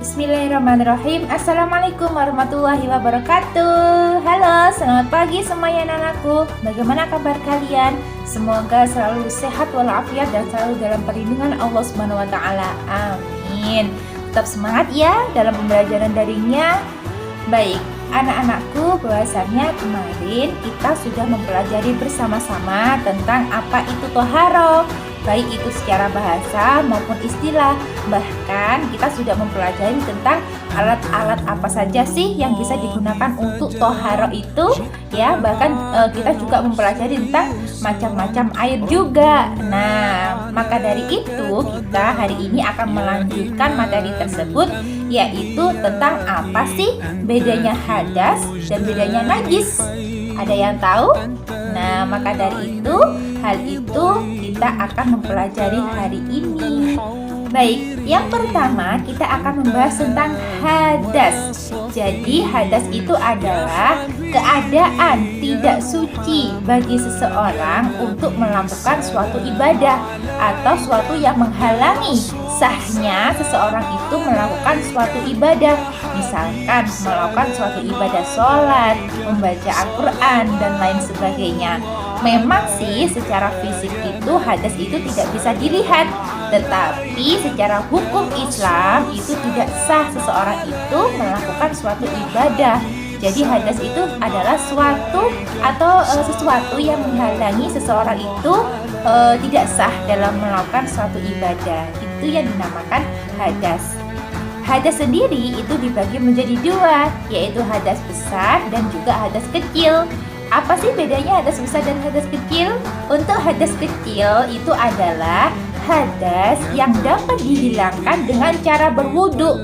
Bismillahirrahmanirrahim. Assalamualaikum warahmatullahi wabarakatuh. Halo, selamat pagi semuanya anak-anakku. Bagaimana kabar kalian? Semoga selalu sehat walafiat dan selalu dalam perlindungan Allah Subhanahu wa taala. Amin. Tetap semangat ya dalam pembelajaran daringnya. Baik, anak-anakku, bahwasannya kemarin kita sudah mempelajari bersama-sama tentang apa itu toharo, baik itu secara bahasa maupun istilah. Bahkan kita sudah mempelajari tentang alat-alat apa saja sih yang bisa digunakan untuk toharo itu ya. Bahkan kita juga mempelajari tentang macam-macam air juga. Nah, maka dari itu kita hari ini akan melanjutkan materi tersebut, yaitu tentang apa sih bedanya hadas dan bedanya najis. Ada yang tahu? Nah, maka dari itu hal itu kita akan mempelajari hari ini. Baik, yang pertama kita akan membahas tentang hadas. Jadi hadas itu adalah keadaan tidak suci bagi seseorang untuk melakukan suatu ibadah atau suatu yang menghalangi sahnya seseorang itu melakukan suatu ibadah. Misalkan melakukan suatu ibadah sholat, membaca Al-Quran, dan lain sebagainya. Memang sih secara fisik itu hadas itu tidak bisa dilihat, tetapi secara hukum Islam itu tidak sah seseorang itu melakukan suatu ibadah. Jadi hadas itu adalah suatu atau sesuatu yang menghalangi seseorang itu tidak sah dalam melakukan suatu ibadah. Itu yang dinamakan hadas. Hadas sendiri itu dibagi menjadi dua, yaitu hadas besar dan juga hadas kecil. Apa sih bedanya hadas besar dan hadas kecil? Untuk hadas kecil itu adalah hadas yang dapat dihilangkan dengan cara berwudu.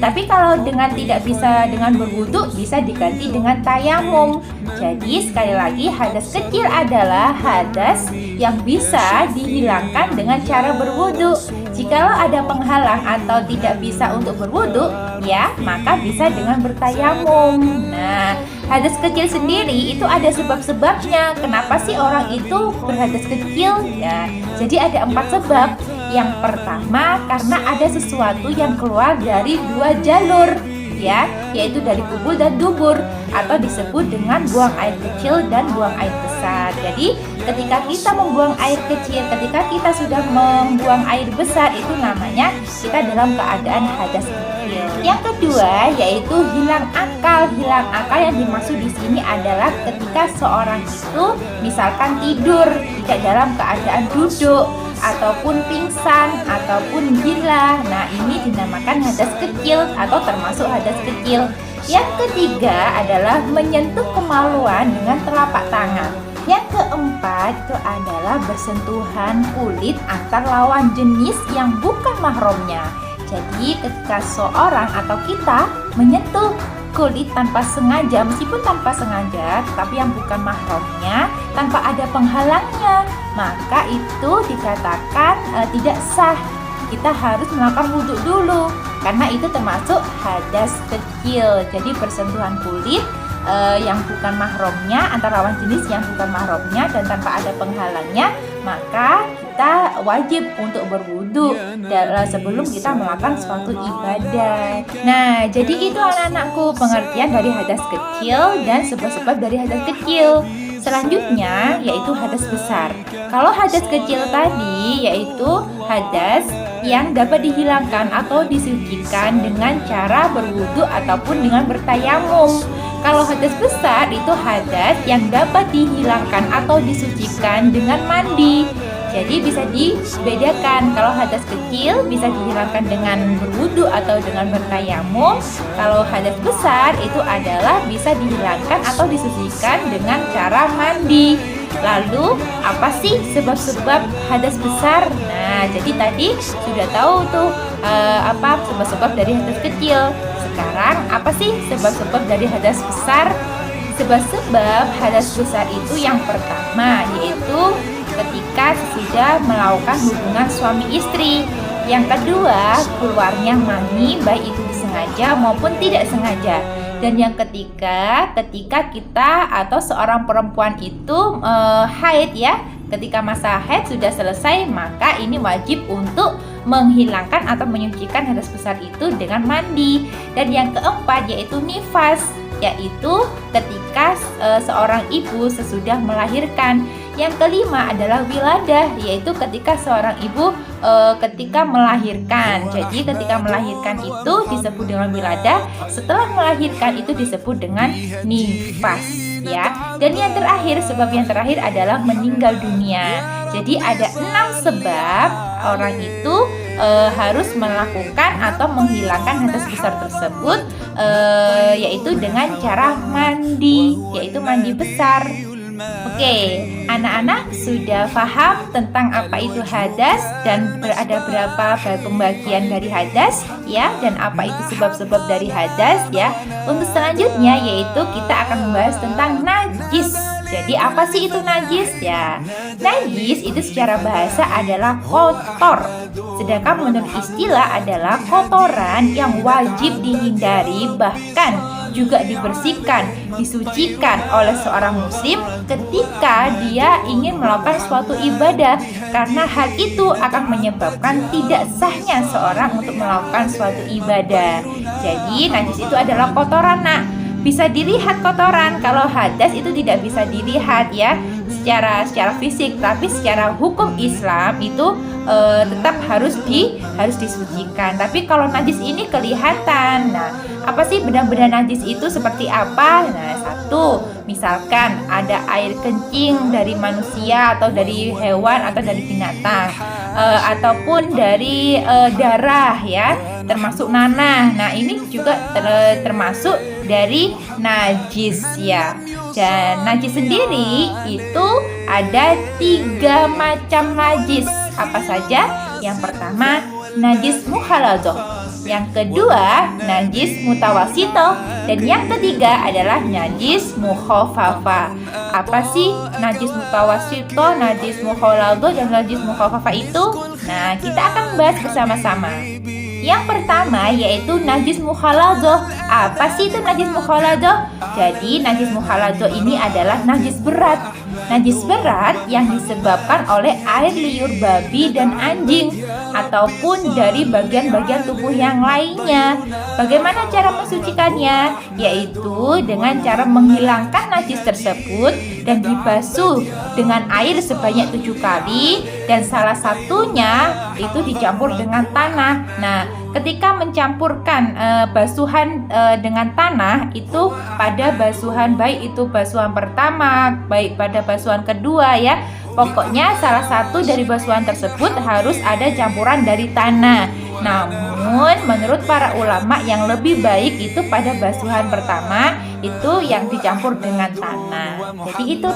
Tapi kalau dengan tidak bisa dengan berwudu, bisa diganti dengan tayamum. Jadi sekali lagi, hadas kecil adalah hadas yang bisa dihilangkan dengan cara berwudu. Jikalau ada penghalang atau tidak bisa untuk berwudu, ya maka bisa dengan bertayamum. Nah, hadas kecil sendiri itu ada sebab-sebabnya. Kenapa sih orang itu berhadas kecil? Ya, jadi ada 4 sebab. Yang pertama, karena ada sesuatu yang keluar dari 2 jalur, ya, yaitu dari kubul dan dubur, atau disebut dengan buang air kecil dan buang air besar. Jadi ketika kita membuang air kecil, ketika kita sudah membuang air besar, itu namanya kita dalam keadaan hadas kecil. Yang kedua yaitu hilang akal. Hilang akal yang dimaksud di sini adalah ketika seorang itu misalkan tidur tidak dalam keadaan duduk, ataupun pingsan, ataupun gila. Nah, ini dinamakan hadas kecil atau termasuk hadas kecil. Yang ketiga adalah menyentuh kemaluan dengan telapak tangan. Yang keempat itu adalah bersentuhan kulit antar lawan jenis yang bukan mahramnya. Jadi ketika seorang atau kita menyentuh kulit tanpa sengaja, meskipun tanpa sengaja, tetapi yang bukan mahramnya, tanpa ada penghalangnya, maka itu dikatakan tidak sah. Kita harus melakukan wudhu dulu, karena itu termasuk hadas kecil. Jadi bersentuhan kulit yang bukan mahramnya, antara lawan jenis yang bukan mahramnya dan tanpa ada penghalangnya, maka kita wajib untuk berwudu sebelum kita melakukan suatu ibadah. Nah, jadi itu anak-anakku pengertian dari hadas kecil dan sebab-sebab dari hadas kecil. Selanjutnya yaitu hadas besar. Kalau hadas kecil tadi yaitu hadas yang dapat dihilangkan atau disucikan dengan cara berwudu ataupun dengan bertayamum. Kalau hadas besar itu hadas yang dapat dihilangkan atau disucikan dengan mandi. Jadi bisa dibedakan. Kalau hadas kecil bisa dihilangkan dengan berwudu atau dengan bertayamum. Kalau hadas besar itu adalah bisa dihilangkan atau disucikan dengan cara mandi. Lalu apa sih sebab-sebab hadas besar? Nah, jadi tadi sudah tahu tuh apa sebab-sebab dari hadas kecil. Sekarang apa sih sebab-sebab dari hadas besar? Sebab-sebab hadas besar itu yang pertama yaitu ketika sesudah melakukan hubungan suami istri. Yang kedua, keluarnya mani baik itu disengaja maupun tidak sengaja. Dan yang ketiga, ketika kita atau seorang perempuan itu haid ya, ketika masa haid sudah selesai, maka ini wajib untuk menghilangkan atau menyucikan hadas besar itu dengan mandi. Dan yang keempat yaitu nifas, yaitu ketika seorang ibu sesudah melahirkan. Yang kelima adalah wiladah, yaitu ketika seorang ibu ketika melahirkan. Jadi ketika melahirkan itu disebut dengan wiladah, setelah melahirkan itu disebut dengan nifas, ya. Dan yang terakhir, sebab yang terakhir adalah meninggal dunia. Jadi ada 6 sebab orang itu harus melakukan atau menghilangkan hadas besar tersebut, yaitu dengan cara mandi, yaitu mandi besar. Oke, anak-anak sudah paham tentang apa itu hadas dan ada berapa pembagian dari hadas, ya, dan apa itu sebab-sebab dari hadas, ya. Untuk selanjutnya yaitu kita akan membahas tentang najis. Jadi apa sih itu najis, ya? Najis itu secara bahasa adalah kotor. Sedangkan menurut istilah adalah kotoran yang wajib dihindari, bahkan juga dibersihkan, disucikan oleh seorang muslim ketika dia ingin melakukan suatu ibadah, karena hal itu akan menyebabkan tidak sahnya seorang untuk melakukan suatu ibadah. Jadi najis itu adalah kotoran, nak. Bisa dilihat kotoran, kalau hadas itu tidak bisa dilihat, ya, secara fisik, tapi secara hukum Islam itu tetap harus disucikan. Tapi kalau najis ini kelihatan. Nah, apa sih benar-benar najis itu seperti apa? Nah, satu, misalkan ada air kencing dari manusia atau dari hewan atau dari binatang, ataupun dari darah, ya, termasuk nanah. Nah, ini juga termasuk dari najis, ya. Dan najis sendiri itu ada 3 macam najis. Apa saja? Yang pertama, najis mukhaladzah. Yang kedua, najis mutawasito. Dan yang ketiga adalah najis mukhaffafa. Apa sih najis mutawasito, najis mukhaladzah, dan najis mukhaffafa itu? Nah, kita akan bahas bersama-sama. Yang pertama yaitu najis mukhaladzah. Apa sih itu najis mukhaladzah? Jadi najis mukhaladzah ini adalah najis berat. Najis berat yang disebabkan oleh air liur babi dan anjing ataupun dari bagian-bagian tubuh yang lainnya. Bagaimana cara mensucikannya? Yaitu dengan cara menghilangkan najis tersebut dan dibasuh dengan air sebanyak 7 kali, dan salah satunya itu dicampur dengan tanah. Nah, ketika mencampurkan basuhan dengan tanah itu pada basuhan, baik itu basuhan pertama, baik pada basuhan kedua, ya, pokoknya salah satu dari basuhan tersebut harus ada campuran dari tanah. Namun menurut para ulama yang lebih baik itu pada basuhan pertama itu yang dicampur dengan tanah. Jadi itu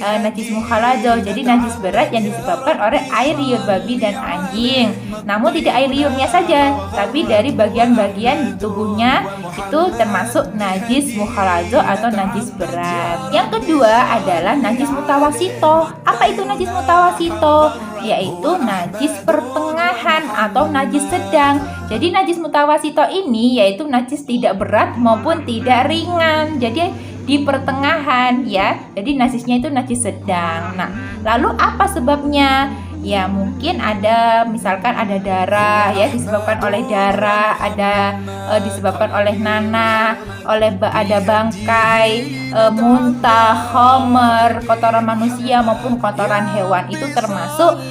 najis mukhaladzah. Jadi najis berat yang disebabkan oleh air liur babi dan anjing. Namun tidak air liurnya saja, tapi dari bagian-bagian di tubuhnya itu termasuk najis mukhaladzah atau najis berat. Yang kedua adalah najis mutawasito. Apa itu najis mutawasito? Yaitu najis pertengahan atau najis sedang. Jadi najis mutawasito ini yaitu najis tidak berat maupun tidak ringan. Jadi di pertengahan, ya. Jadi najisnya itu najis sedang. Nah, lalu apa sebabnya? Ya, mungkin ada, misalkan ada darah, ya, disebabkan oleh darah, ada disebabkan oleh nanah, ada bangkai, muntah, homer, kotoran manusia maupun kotoran hewan. Itu termasuk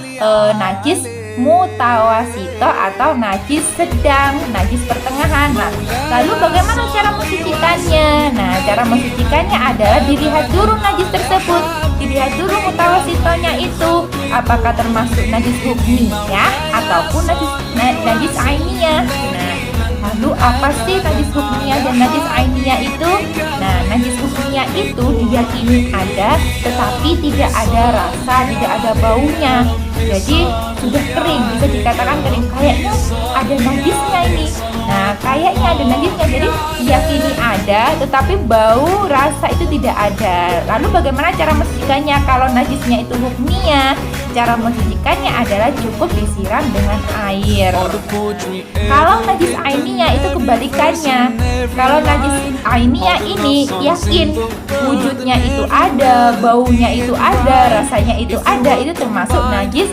najis mutawasito atau najis sedang, najis pertengahan. Nah, lalu bagaimana cara mensucikannya? Nah, cara mensucikannya adalah dilihat dulu najis tersebut, dilihat dulu mutawasitonya itu apakah termasuk najis hukmiyah ataupun najis ainiyah. Nah, lalu apa sih najis hukmiyah dan najis ainiyah itu? Nah, najis hukmiyah itu diyakini ada tetapi tidak ada rasa, tidak ada baunya. Jadi sudah kering, bisa dikatakan kering, kayaknya ada najisnya ini. Nah, kayaknya ada najisnya, jadi diyakini ada tetapi bau, rasa itu tidak ada. Lalu bagaimana cara mensucikannya? Kalau najisnya itu hukmiyah, cara mensucikannya adalah cukup disiram dengan air. Kalau najis ainiyah itu kebalikannya. Kalau najis ainiyah ini yakin wujudnya itu ada, baunya itu ada, rasanya itu ada, itu termasuk najis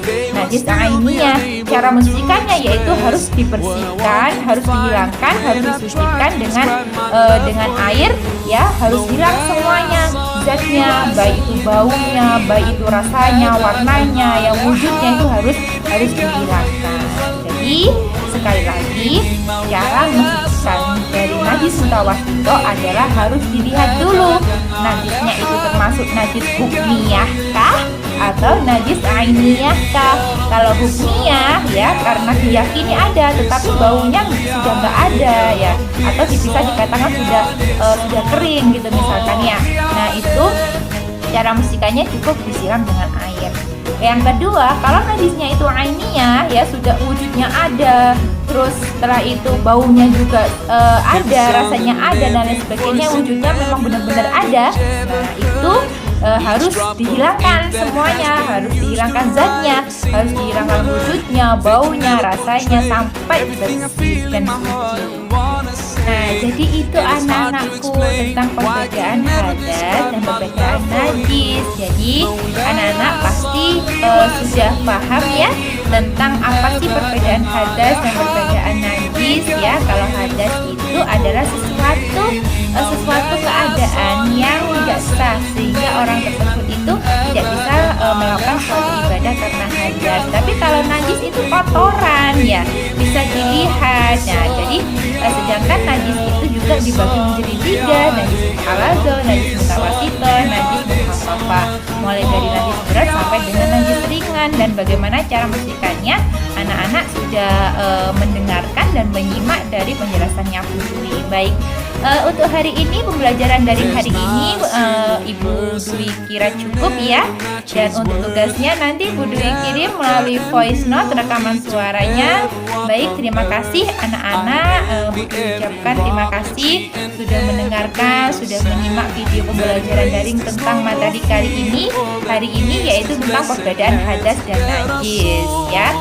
ainiyah. Cara mensucikannya yaitu harus dibersihkan, harus dihilangkan, harus disucikan dengan air, ya, harus hilang semuanya zatnya, baik itu baunya, baik itu rasanya, warnanya, yang wujudnya itu harus dihilangkan. Jadi sekali lagi, cara mensucikan dari najis mutawasito adalah harus dilihat dulu najisnya itu termasuk najis hukmiyah kah atau najis ainiyah kah. Kalau hukmiyah, ya, karena diyakini ada tetapi baunya sudah nggak ada, ya, atau bisa dikatakan sudah kering gitu misalkan, ya. Nah, itu cara mensucikannya cukup disiram dengan air. Yang kedua, kalau najisnya itu ainiyah, ya, sudah wujudnya ada, terus setelah itu baunya juga ada, rasanya ada, dan lain sebagainya, wujudnya memang benar-benar ada. Nah, itu harus dihilangkan semuanya, harus dihilangkan zatnya, harus dihilangkan wujudnya, baunya, rasanya, sampai bersih dan suci. Nah, jadi itu anak-anakku tentang perbedaan hadas dan perbedaan najis. Jadi anak-anak pasti sudah paham, ya, tentang apa sih perbedaan hadas dan perbedaan najis, ya. Kalau hadas itu adalah sesuatu keadaan yang tidak sah sehingga orang tersebut itu tidak bisa melakukan suatu ibadah karena hadas. Tapi kalau najis itu kotoran, ya, bisa dilihat. Nah, jadi sedangkan najis itu juga dibagi menjadi 3, najis mutalazo, najis mutawasito, najis mukhaffafa. Mulai dari najis berat sampai dengan najis ringan. Dan bagaimana cara mensucikannya, anak-anak sudah mendengarkan dan menyimak dari penjelasannya Budwi. Baik, untuk hari ini, pembelajaran dari hari ini Ibu Dwi kira cukup, ya. Dan untuk tugasnya nanti Bu Dwi kirim melalui voice note rekaman suaranya. Baik, terima kasih anak-anak. Bu Dwi ucapkan terima kasih sudah mendengarkan, sudah menyimak video pembelajaran daring tentang materi kali ini. Hari ini yaitu tentang perbedaan hadas dan najis, ya.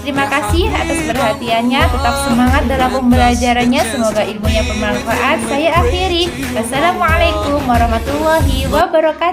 Terima kasih atas perhatiannya. Tetap semangat dalam pembelajarannya. Semoga ilmunya bermanfaat. Saya akhiri. Wassalamualaikum warahmatullahi wabarakatuh.